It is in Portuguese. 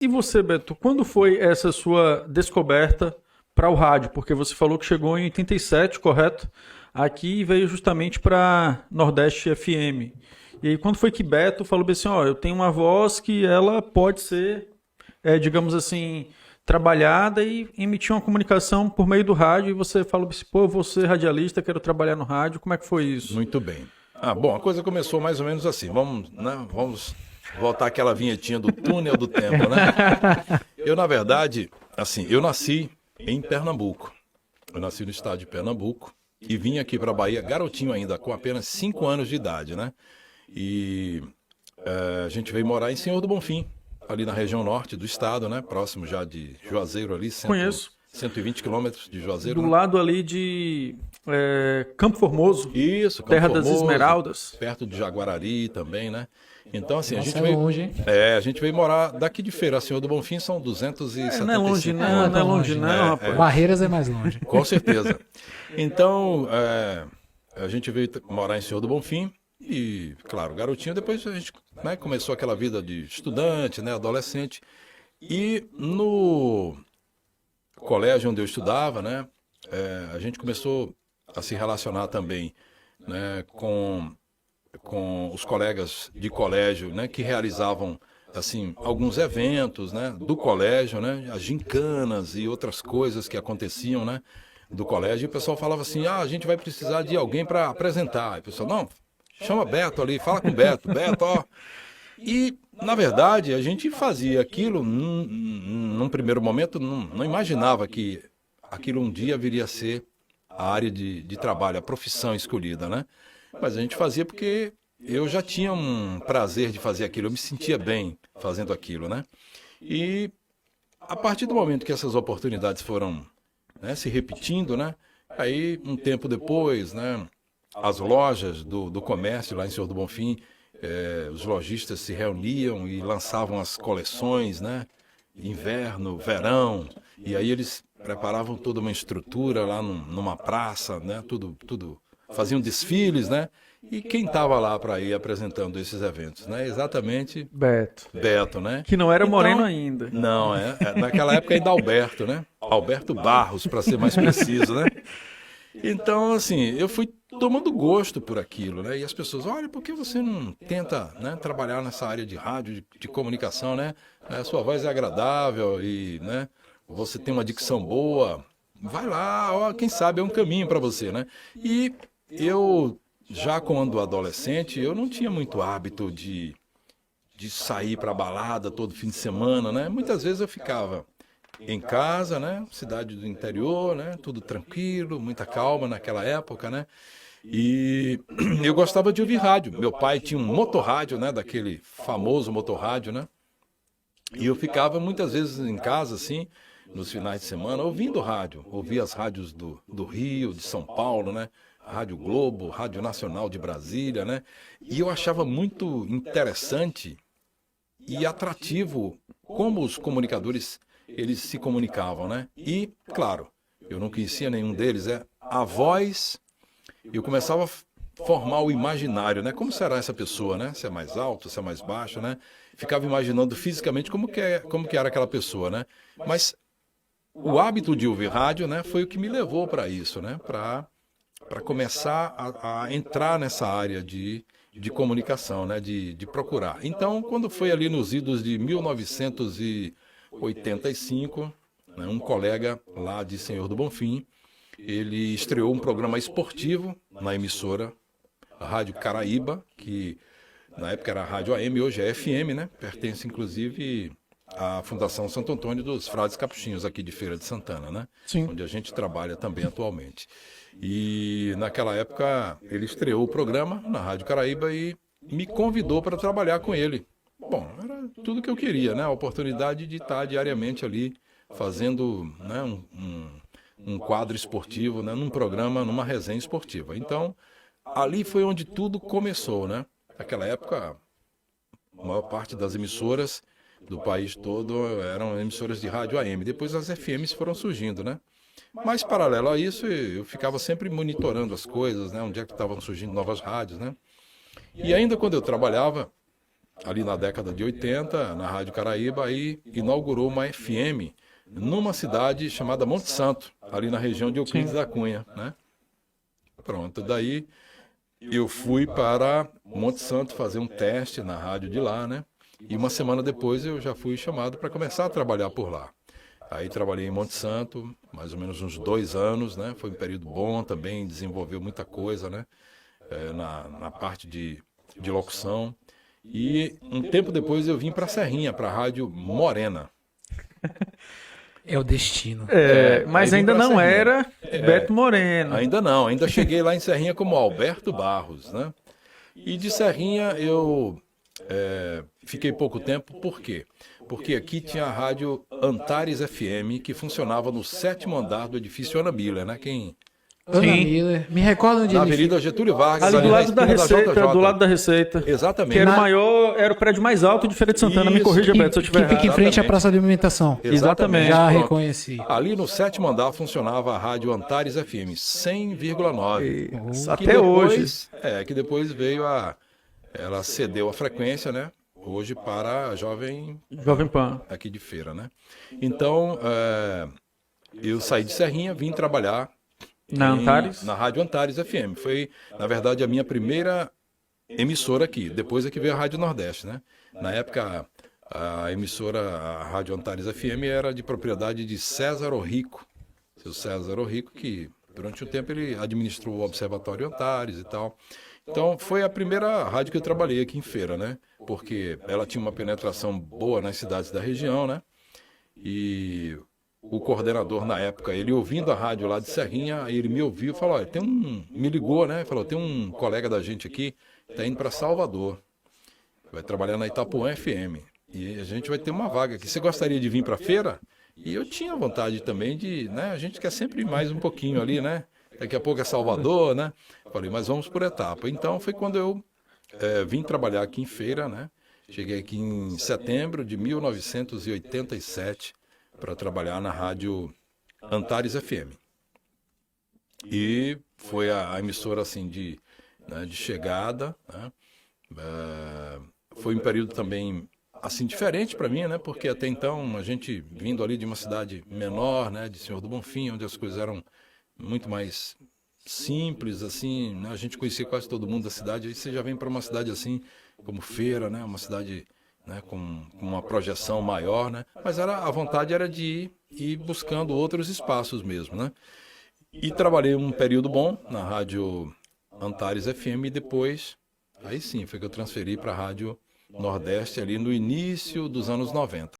E você, Beto, quando foi essa sua descoberta para o rádio? Porque você falou que chegou em 87, correto? Aqui veio justamente para Nordeste FM. E aí, quando foi que Beto falou bem assim, ó, eu tenho uma voz que ela pode ser, digamos assim, trabalhada e emitir uma comunicação por meio do rádio, e você falou assim, pô, eu vou ser radialista, quero trabalhar no rádio. Como é que foi isso? Muito bem. Bom, a coisa começou mais ou menos assim. Vamos, né? Vamos voltar àquela vinhetinha do túnel do tempo, né? Eu, na verdade, assim, eu nasci em Pernambuco. Eu nasci no estado de Pernambuco e vim aqui para a Bahia, garotinho ainda, com apenas 5 anos de idade, né? E a gente veio morar em Senhor do Bonfim, ali na região norte do estado, né? Próximo já de Juazeiro ali, Conheço. 120 quilômetros de Juazeiro, Do né? lado ali de Campo Formoso, Isso, Campo Terra das Formoso, Esmeraldas. perto de Jaguarari também, né? Então, assim, a Nossa, gente é veio, longe, hein? a gente veio morar daqui de Feira a Senhor do Bonfim, são 275 Não é longe não, Não é não é tão longe longe, não, rapaz. Barreiras é mais longe. Com certeza. Então, a gente veio morar em Senhor do Bonfim e, claro, garotinho, depois a gente, né, começou aquela vida de estudante, né, adolescente. E no colégio onde eu estudava, né, a gente começou a se relacionar também, né, com os colegas de colégio, né, que realizavam assim alguns eventos, né, do colégio, né, as gincanas e outras coisas que aconteciam, né, do colégio. E o pessoal falava assim: a gente vai precisar de alguém para apresentar. E o pessoal: não, chama Beto ali, fala com o Beto, Beto, ó. E na verdade a gente fazia aquilo num primeiro momento, não imaginava que aquilo um dia viria a ser a área de trabalho, a profissão escolhida, né? Mas a gente fazia porque eu já tinha um prazer de fazer aquilo, eu me sentia bem fazendo aquilo, né? E a partir do momento que essas oportunidades foram, né, se repetindo, né? Aí, um tempo depois, né, as lojas do comércio lá em Senhor do Bonfim, os lojistas se reuniam e lançavam as coleções, né? Inverno, verão, e aí eles preparavam toda uma estrutura lá numa praça, né? Tudo faziam desfiles, né? E quem estava lá para ir apresentando esses eventos, né? Exatamente Beto, né? Que não era Então, moreno ainda. Não, naquela época ainda Alberto, né? Alberto Barros, para ser mais preciso, né? Então, assim, eu fui tomando gosto por aquilo, né? E as pessoas: olha, por que você não tenta, né, trabalhar nessa área de rádio, de comunicação, né? A sua voz é agradável e, né, você tem uma dicção boa. Vai lá, ó, quem sabe é um caminho para você, né? E eu, já quando adolescente, eu não tinha muito hábito de sair para balada todo fim de semana, né? Muitas vezes eu ficava em casa, né? Cidade do interior, né? Tudo tranquilo, muita calma naquela época, né? E eu gostava de ouvir rádio. Meu pai tinha um motorrádio, né? Daquele famoso motorrádio, né? E eu ficava muitas vezes em casa, assim, nos finais de semana, ouvindo rádio. Ouvia as rádios do Rio, de São Paulo, né? Rádio Globo, Rádio Nacional de Brasília, né? E eu achava muito interessante e atrativo como os comunicadores eles se comunicavam, né? E, claro, eu não conhecia nenhum deles, a voz, eu começava a formar o imaginário, né? Como será essa pessoa, né? Se é mais alto, se é mais baixo, né? Ficava imaginando fisicamente como que era aquela pessoa, né? Mas o hábito de ouvir rádio, né, foi o que me levou para isso, né? Para começar a entrar nessa área de comunicação, né? De procurar. Então, quando foi ali nos idos de 1985, né, um colega lá de Senhor do Bonfim, ele estreou um programa esportivo na emissora a Rádio Caraíba, que na época era a Rádio AM, hoje é FM, né? Pertence inclusive à Fundação Santo Antônio dos Frades Capuchinhos, aqui de Feira de Santana, né? Sim. Onde a gente trabalha também atualmente. E naquela época ele estreou o programa na Rádio Caraíba e me convidou para trabalhar com ele. Bom, era tudo que eu queria, né? A oportunidade de estar diariamente ali fazendo, né, um quadro esportivo, né, num programa, numa resenha esportiva. Então, ali foi onde tudo começou, né? Naquela época, a maior parte das emissoras do país todo eram emissoras de rádio AM. Depois as FMs foram surgindo, né? Mas, paralelo a isso, eu ficava sempre monitorando as coisas, né? Onde é que estavam surgindo novas rádios, né? E ainda quando eu trabalhava ali na década de 80, na Rádio Caraíba, aí inaugurou uma FM numa cidade chamada Monte Santo, ali na região de Euclides da Cunha, né? Pronto, daí eu fui para Monte Santo fazer um teste na rádio de lá, né? E uma semana depois eu já fui chamado para começar a trabalhar por lá. Aí trabalhei em Monte Santo, mais ou menos uns 2 anos, né? Foi um período bom também, desenvolveu muita coisa, né? Na parte de locução. E um tempo depois eu vim para Serrinha, para a Rádio Morena. É o destino. Mas aí vim ainda pra não Serrinha. era Beto Moreno. Ainda não, ainda cheguei lá em Serrinha como Alberto Barros, né? E de Serrinha eu fiquei pouco tempo, por quê? Porque aqui tinha a rádio Antares FM, que funcionava no 7º andar do edifício Ana Miller, né? Ana Miller. Me recorda onde Na ele Avenida Getúlio Vargas, Ali do na lado da esquina Receita, JJ. do lado da Receita. Exatamente. Que era o maior, era o prédio mais alto de Feira de Santana. Me Isso. corrija, que, Beto, se eu que estiver fica em errado. frente à Exatamente. Praça de Alimentação. Exatamente. Já Pronto. reconheci. Ali no 7º andar funcionava a rádio Antares FM 100,9. Isso, Que até depois- hoje. que depois veio ela cedeu a frequência, né? Hoje para a Jovem Jovem Pan. aqui de Feira, né? Então, eu saí de Serrinha, vim trabalhar Na Antares. na Rádio Antares FM. Foi, na verdade, a minha primeira emissora aqui. Depois é que veio a Rádio Nordeste, né? Na época, a emissora, a Rádio Antares FM, era de propriedade de César Orrico. Seu César Orrico, que durante um tempo ele administrou o Observatório Antares e tal. Então, foi a primeira rádio que eu trabalhei aqui em Feira, né? Porque ela tinha uma penetração boa nas cidades da região, né? E o coordenador na época, ele ouvindo a rádio lá de Serrinha, ele me ouviu e falou, olha, me ligou, né? Falou, tem um colega da gente aqui, tá indo para Salvador, vai trabalhar na Itapuã FM, e a gente vai ter uma vaga aqui. Você gostaria de vir para Feira? E eu tinha vontade também de, né? A gente quer sempre mais um pouquinho ali, né? Daqui a pouco é Salvador, né? Falei, mas vamos por etapa. Então foi quando eu vim trabalhar aqui em Feira, né? Cheguei aqui em setembro de 1987 para trabalhar na rádio Antares FM. E foi a emissora assim de chegada, né? Foi um período também assim diferente para mim, né? Porque até então a gente vindo ali de uma cidade menor, né? De Senhor do Bonfim, onde as coisas eram muito mais simples, assim, né? A gente conhecia quase todo mundo da cidade. Aí você já vem para uma cidade assim como Feira, né? Uma cidade, né, com uma projeção maior, né? Mas a vontade era de ir buscando outros espaços mesmo, né? E trabalhei um período bom na rádio Antares FM e depois, aí sim, foi que eu transferi para a rádio Nordeste ali no início dos anos 90.